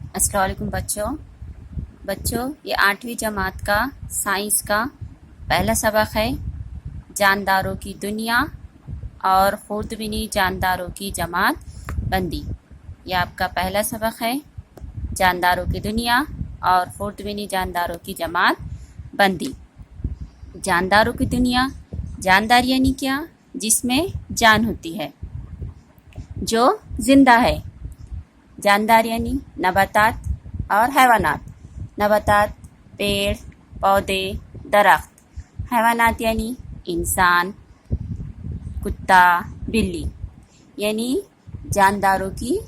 अस्सलाम वालेकुम बच्चों ये 8वीं जमात का साइंस का पहला सबक है। जानदारों की दुनिया और खुर्दबीनी जानदारों की जमात बंदी। ये आपका पहला सबक है। जानदारों की दुनिया और खुर्दबीनी जानदारों की जमात बंदी। जानदारों की दुनिया, जानदार यानी क्या? जिसमें जान होती है, जो जिंदा है। जानदार यानी नबातात और हैवानात। नबातात पेड़ पौधे दरख्त, हैवानात यानी इंसान कुत्ता बिल्ली, यानी जानदारों की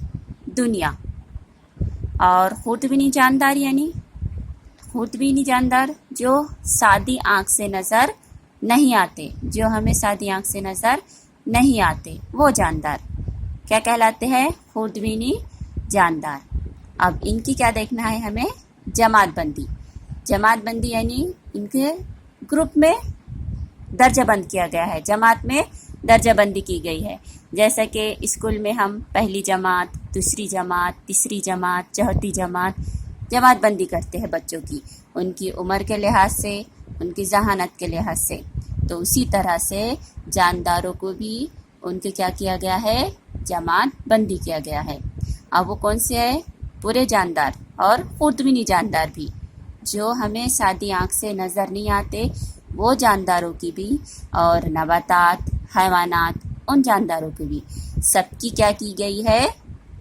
दुनिया। और खुर्दबीनी जानदार यानी खुर्दबीनी जानदार जो सादी आँख से नज़र नहीं आते, जो हमें सादी आँख से नज़र नहीं आते, वो जानदार क्या कहलाते हैं? खुर्दबीनी जानदार। अब इनकी क्या देखना है हमें? जमात बंदी। जमात बंदी यानी इनके ग्रुप में दर्जा बंद किया गया है, जमात में दर्जा बंदी की गई है। जैसे कि स्कूल में हम पहली जमात, दूसरी जमात, तीसरी जमात, चौथी जमात बंदी करते हैं बच्चों की, उनकी उम्र के लिहाज से, उनकी जहानत के लिहाज से। तो उसी तरह से जानदारों को भी उनके क्या किया गया है? जमात बंदी किया गया है। अब वो कौन से है? पूरे जानदार और खुर्दबीनी जानदार भी, जो हमें सादी आँख से नज़र नहीं आते, वो जानदारों की भी, और नबातात हैवानात उन जानदारों की भी, सबकी क्या की गई है?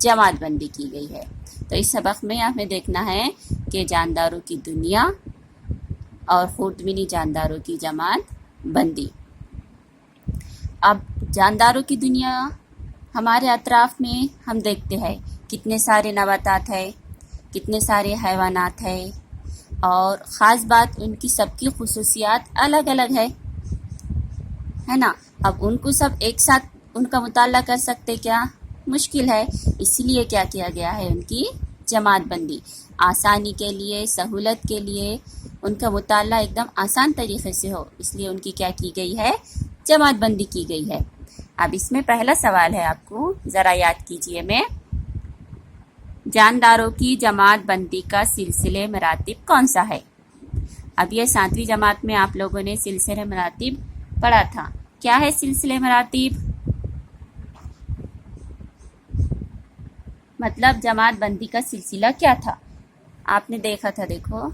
जमात बंदी की गई है। तो इस सबक में हमें देखना है कि जानदारों की दुनिया और खुर्दबीनी जानदारों की जमात बंदी। अब जानदारों की दुनिया, हमारे अतराफ़ में हम देखते हैं कितने सारे नबातात है, कितने सारे हैवानात है, और ख़ास बात उनकी सबकी खुसूसियात अलग अलग है ना। अब उनको सब एक साथ उनका मुताला कर सकते क्या? मुश्किल है। इसलिए क्या किया गया है? उनकी जमात बंदी। आसानी के लिए, सहूलत के लिए, उनका मुताला एकदम आसान तरीक़े से हो, इसलिए उनकी क्या की गई है? जमात बंदी की गई है। अब इसमें पहला सवाल है, आपको ज़रा याद कीजिए। मैं जानदारों की जमात बंदी का सिलसिले मरातिब कौन सा है? अब ये 7वीं जमात में आप लोगों ने सिलसिले मरातिब पढ़ा था। क्या है सिलसिले मरातिब? मतलब जमात बंदी का सिलसिला क्या था? आपने देखा था, देखो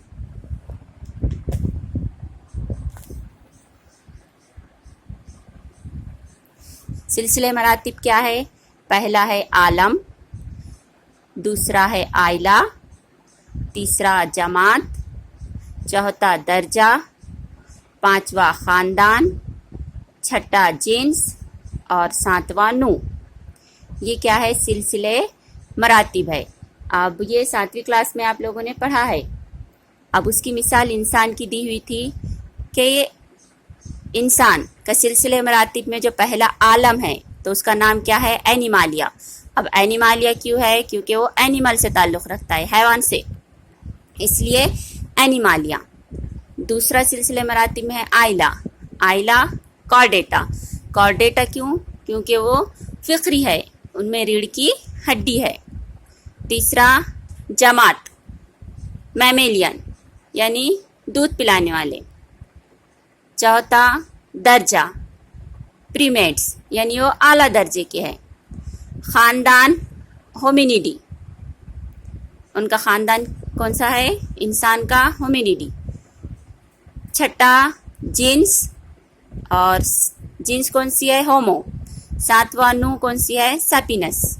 सिलसिले मरातिब क्या है? पहला है आलम, दूसरा है आइला, तीसरा जमात, चौथा दर्जा, पांचवा ख़ानदान, छठा जिन्स और सातवां नू। ये क्या है? सिलसिले मरातिब है। अब ये 7वीं क्लास में आप लोगों ने पढ़ा है। अब उसकी मिसाल इंसान की दी हुई थी कि ये इंसान का सिलसिले मरातिब में जो पहला आलम है, तो उसका नाम क्या है? एनिमालिया। अब एनिमालिया क्यों है? क्योंकि वो एनिमल से ताल्लुक़ रखता है, हैवान से, इसलिए एनिमालिया। दूसरा सिलसिले मरातिब में है आइला। आइला कॉर्डेटा। कॉर्डेटा क्यों? क्योंकि वो फ़िक्री है, उनमें रीढ़ की हड्डी है। तीसरा जमात, मैमेलियन यानी दूध पिलाने वाले। चौथा दर्जा, प्रीमेट्स यानी वो आला दर्जे के हैं। ख़ानदान, होमिनिडी, उनका ख़ानदान कौन सा है? इंसान का होमिनिडी। छठा जिन्स, और जिन्स कौन सी है? होमो। सातवां नू कौन सी है? सैपिनस।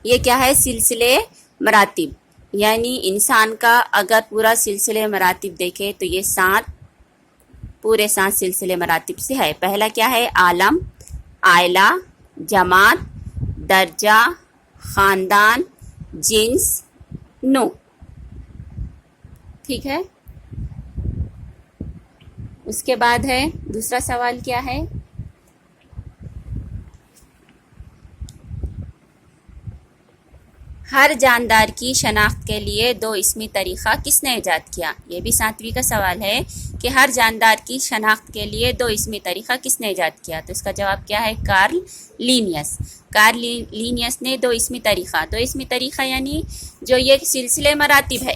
ये क्या है? सिलसिले मरातिब। यानी इंसान का अगर पूरा सिलसिले मरातिब देखें तो ये पूरे 7 सिलसिले मरातिब से है। पहला क्या है? आलम, आइला, जमात, दर्जा, ख़ानदान, जिन्स, नू। ठीक है। उसके बाद है दूसरा सवाल, क्या है? ہر جاندار کی شناخت کے لیے دو اسمی طریقہ کس نے ایجاد کیا؟ یہ بھی 7ویں کا سوال ہے کہ ہر جاندار کی شناخت کے لیے دو اسمی طریقہ کس نے ایجاد کیا؟ تو اس کا جواب کیا ہے؟ Karl Linnaeus. کارل لینیس نے دو اسمی طریقہ یعنی جو یہ سلسلے مراتب ہے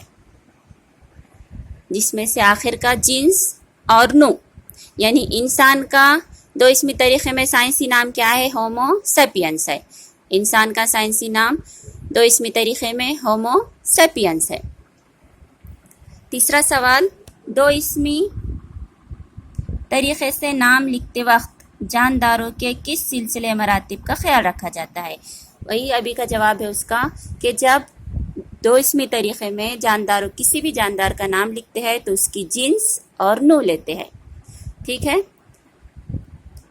جس میں سے آخر کا جنس اور نو، یعنی انسان کا دو اسمی طریقے میں سائنسی نام کیا ہے؟ ہومو سیپینس ہے۔ انسان کا سائنسی نام دو اسمی طریقے میں ہومو سیپینس ہے۔ تیسرا سوال، دو اسمی طریقے سے نام لکھتے وقت جانداروں کے کس سلسلے مراتب کا خیال رکھا جاتا ہے؟ وہی ابھی کا جواب ہے اس کا کہ جب دو اسمی طریقے میں جانداروں کسی بھی جاندار کا نام لکھتے ہیں تو اس کی جنس اور نو لیتے ہیں۔ ٹھیک ہے،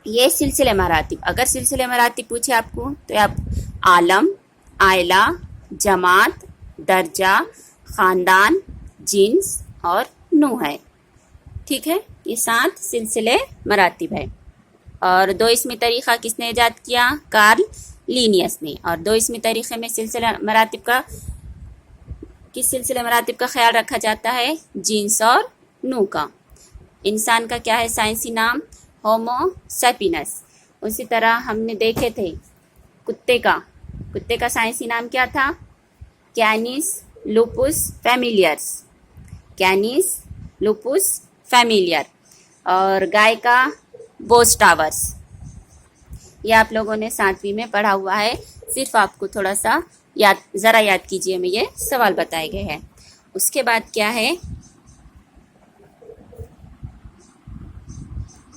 یہ سلسلے مراتب۔ اگر سلسلے مراتب پوچھے آپ کو تو آپ عالم، عائلہ، جماعت، درجہ، خاندان، جنس اور نو ہے۔ ٹھیک ہے، یہ 7 سلسلے مراتب ہے۔ اور دو اسمی طریقہ کس نے ایجاد کیا؟ کارل لینیس نے۔ اور دو اسمی طریقے میں کس سلسلے مراتب کا خیال رکھا جاتا ہے؟ جنس اور نو کا۔ انسان کا کیا ہے سائنسی نام؟ Homo sapiens. اسی طرح ہم نے دیکھے تھے کتے کا سائنسی نام کیا تھا؟ کینیس لوپس فیمیلیرس۔ کینیس لوپس فیمیلیر۔ اور گائے کا بوس ٹاورس۔ یہ آپ لوگوں نے 7ویں میں پڑھا ہوا ہے، صرف آپ کو تھوڑا سا ذرا یاد کیجئے، میں یہ سوال بتائے گئے ہیں۔ اس کے بعد کیا ہے